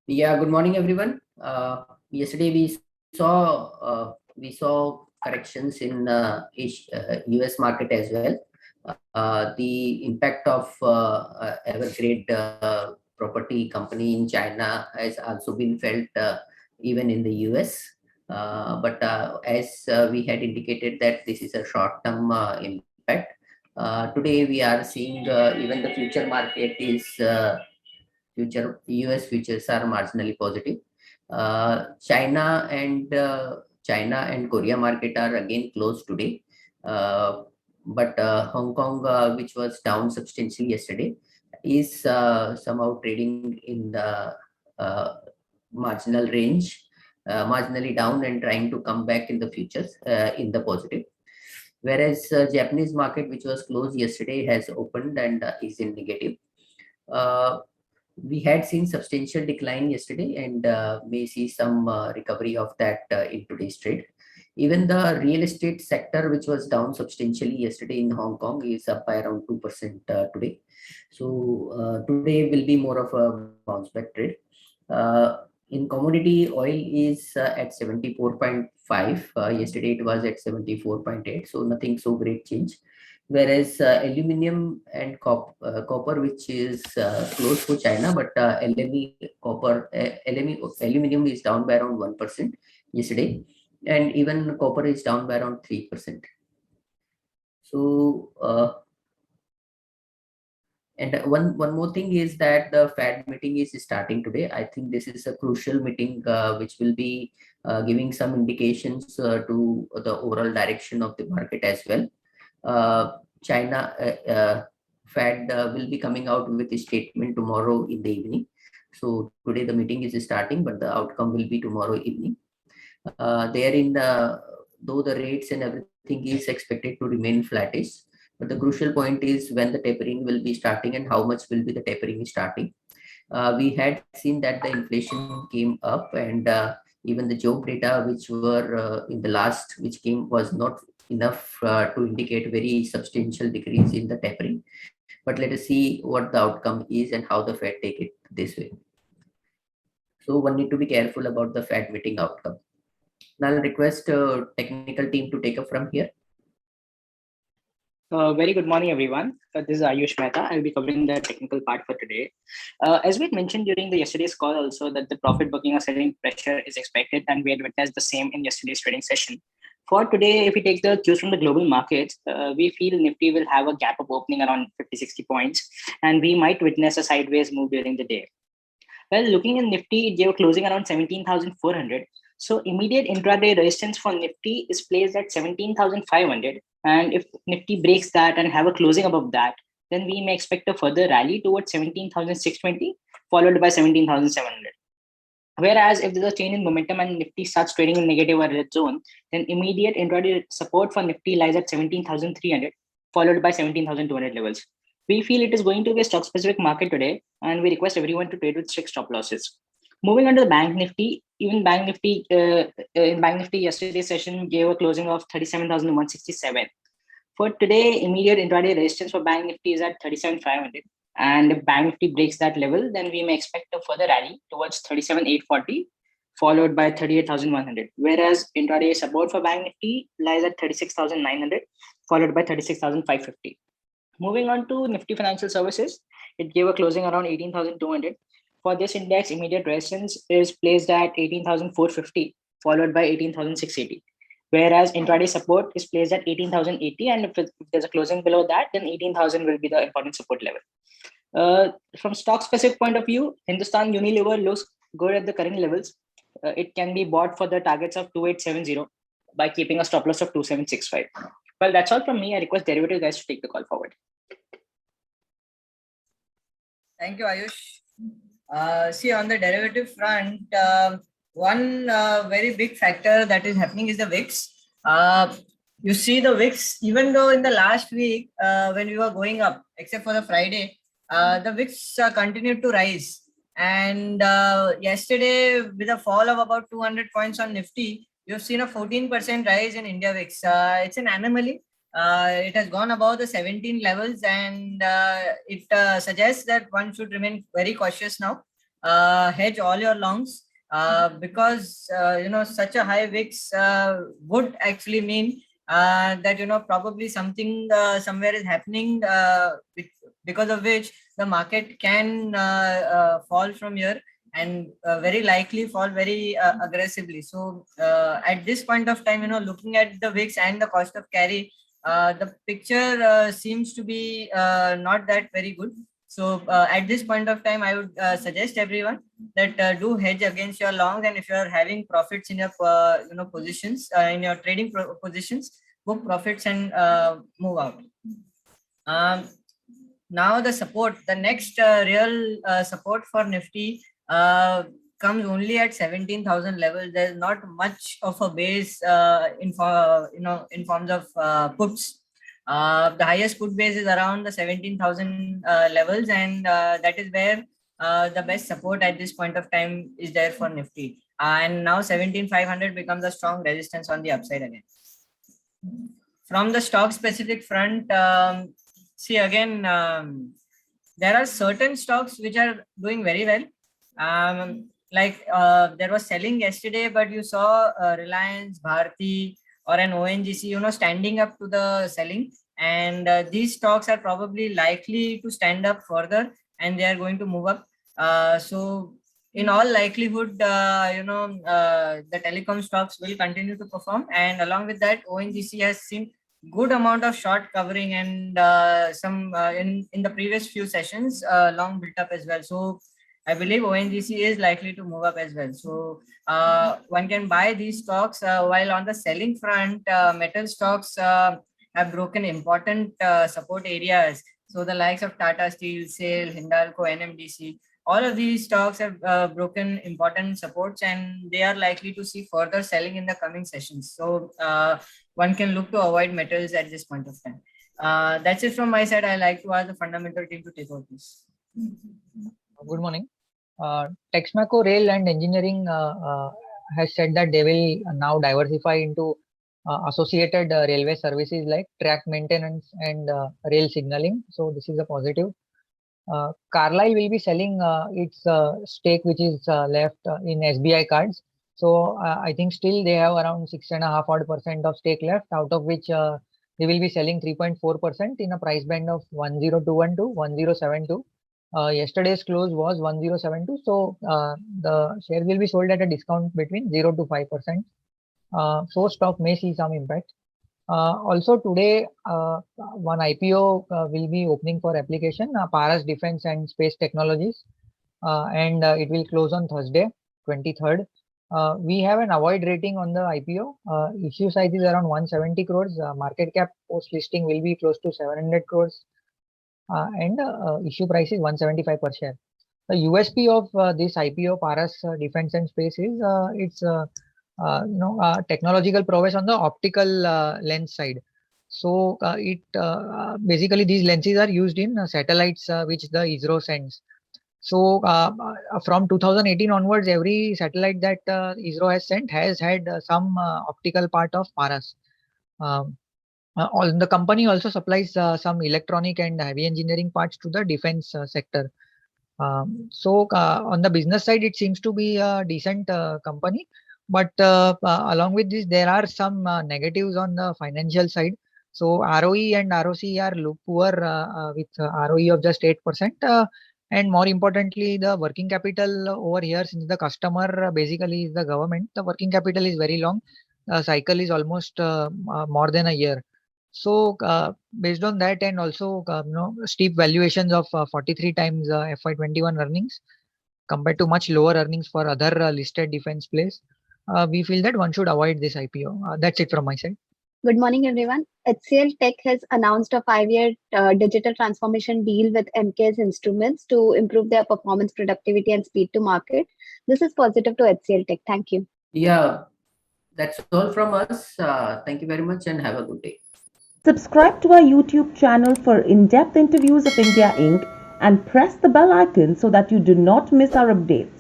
Yeah, good morning, everyone. Yesterday we saw corrections in US market as well. The impact of Evergrande property company in China has also been felt even in the US. But as we had indicated that this is a short-term impact, today we are seeing even the future market is future US futures are marginally positive. China and Korea market are again closed today. But Hong Kong, which was down substantially yesterday, is somehow trading in the uh, marginal range, marginally down and trying to come back in the futures in the positive. Whereas Japanese market, which was closed yesterday, has opened and is in negative. Uh, we had seen substantial decline yesterday and may see some recovery of that in today's trade. Even the real estate sector, which was down substantially yesterday in Hong Kong, is up by around 2% today. So today will be more of a bounce back trade. In commodity, oil is at 74.5. Yesterday it was at 74.8. So nothing so great change. Whereas aluminum and copper, which is close to China, but aluminum is down by around 1% yesterday, and even copper is down by around 3%. So and one more thing is that the Fed meeting is starting today. I think this is a crucial meeting which will be giving some indications to the overall direction of the market as well. China Fed will be coming out with a statement tomorrow in the evening. So today the meeting is starting, but the outcome will be tomorrow evening. There in the though the rates and everything is expected to remain flattish, but the crucial point is when the tapering will be starting and how much will be the tapering starting. We had seen that the inflation came up and even the job data which were in the last which came was not enough to indicate very substantial decrease in the tapering. But let us see what the outcome is and how the Fed take it this way. So one need to be careful about the Fed meeting outcome. Now I'll request technical team to take up from here. Very good morning, everyone. This is Ayush Mehta. I'll be covering the technical part for today. As we had mentioned during the yesterday's call also that the profit booking or selling pressure is expected, and we had witnessed the same in yesterday's trading session. For today, if we take the cues from the global markets, we feel Nifty will have a gap of opening around 50-60 points, and we might witness a sideways move during the day. Well, looking at Nifty, it gave closing around 17,400. So immediate intraday resistance for Nifty is placed at 17,500. And if Nifty breaks that and have a closing above that, then we may expect a further rally towards 17,620, followed by 17,700. Whereas if there's a change in momentum and Nifty starts trading in negative or red zone, then immediate intraday support for Nifty lies at 17,300, followed by 17,200 levels. We feel it is going to be a stock specific market today, and we request everyone to trade with strict stop losses. Moving on to the Bank Nifty, even Bank Nifty in Bank Nifty yesterday's session gave a closing of 37,167. For today, immediate intraday resistance for Bank Nifty is at 37,500. And if Bank Nifty breaks that level, then we may expect a further rally towards 37,840, followed by 38,100. Whereas intraday support for Bank Nifty lies at 36,900, followed by 36,550. Moving on to Nifty Financial Services, it gave a closing around 18,200. For this index, immediate resistance is placed at 18,450, followed by 18,680. Whereas intraday support is placed at 18,080, and if there's a closing below that, then 18,000 will be the important support level. From stock specific point of view, Hindustan Unilever looks good at the current levels. It can be bought for the targets of 2870 by keeping a stop loss of 2765. Well, that's all from me. I request derivative guys to take the call forward. Thank you, Ayush. See, on the derivative front, one very big factor that is happening is the VIX. You see the VIX, even though in the last week when we were going up, except for the Friday, the VIX continued to rise. And yesterday, with a fall of about 200 points on Nifty, you've seen a 14% rise in India VIX. It's an anomaly. It has gone above the 17 levels, and it suggests that one should remain very cautious now. hedge all your longs, because such a high VIX would actually mean that probably something somewhere is happening, because of which the market can fall from here, and very likely fall very aggressively. So at this point of time, looking at the VIX and the cost of carry, the picture seems to be not that very good. So at this point of time, I would suggest everyone that do hedge against your longs, and if you are having profits in your positions, in your trading positions, book profits and move out. Now the next real support for Nifty comes only at 17,000 level. There's not much of a base in forms of puts. The highest put base is around the 17,000 levels, and that is where the best support at this point of time is there for Nifty. And now 17,500 becomes a strong resistance on the upside again. From the stock specific front, see again, there are certain stocks which are doing very well. Like there was selling yesterday, but you saw Reliance, Bharti, or an ONGC, standing up to the selling, and these stocks are probably likely to stand up further, and they are going to move up. So in all likelihood, the telecom stocks will continue to perform, and along with that, ONGC has seen good amount of short covering, and some in the previous few sessions, long built up as well. So I believe ONGC is likely to move up as well. So one can buy these stocks. While on the selling front, metal stocks have broken important support areas. So the likes of Tata Steel, SAIL, Hindalco, NMDC, all of these stocks have broken important supports, and they are likely to see further selling in the coming sessions. So one can look to avoid metals at this point of time. That's it from my side. I like to ask the fundamental team to take over this. Good morning. Texmaco Rail and Engineering has said that they will now diversify into associated railway services like track maintenance and rail signaling. So this is a positive. Carlyle will be selling its stake which is left in SBI Cards. So I think still they have around 6.5% of stake left, out of which they will be selling 3.4% in a price band of 1021 to 1072. Yesterday's close was 1072. So the share will be sold at a discount between 0 to 5%. So stock may see some impact. Also today, one IPO will be opening for application, Paras Defense and Space Technologies, and it will close on Thursday, 23rd. We have an avoid rating on the IPO. Issue size is around 170 crores. Market cap post listing will be close to 700 crores, and issue price is 175 per share. The USP of this IPO, Paras Defense and Space, is its technological prowess on the optical lens side. So it basically these lenses are used in satellites which the ISRO sends. So from 2018 onwards, every satellite that ISRO has sent has had some optical part of Paras. The company also supplies some electronic and heavy engineering parts to the defense sector. So on the business side, it seems to be a decent company. But along with this, there are some negatives on the financial side. So ROE and ROC are poor with ROE of just 8%. And more importantly, the working capital over here, since the customer basically is the government, the working capital is very long. The cycle is almost more than a year. So based on that, and also steep valuations of 43 times FY21 earnings compared to much lower earnings for other listed defense plays, we feel that one should avoid this IPO. That's it from my side. Good morning, everyone. HCL Tech has announced a 5-year digital transformation deal with MKS Instruments to improve their performance, productivity, and speed to market. This is positive to HCL Tech. Thank you. Yeah, that's all from us. Thank you very much and have a good day. Subscribe to our YouTube channel for in-depth interviews of India Inc. and press the bell icon so that you do not miss our updates.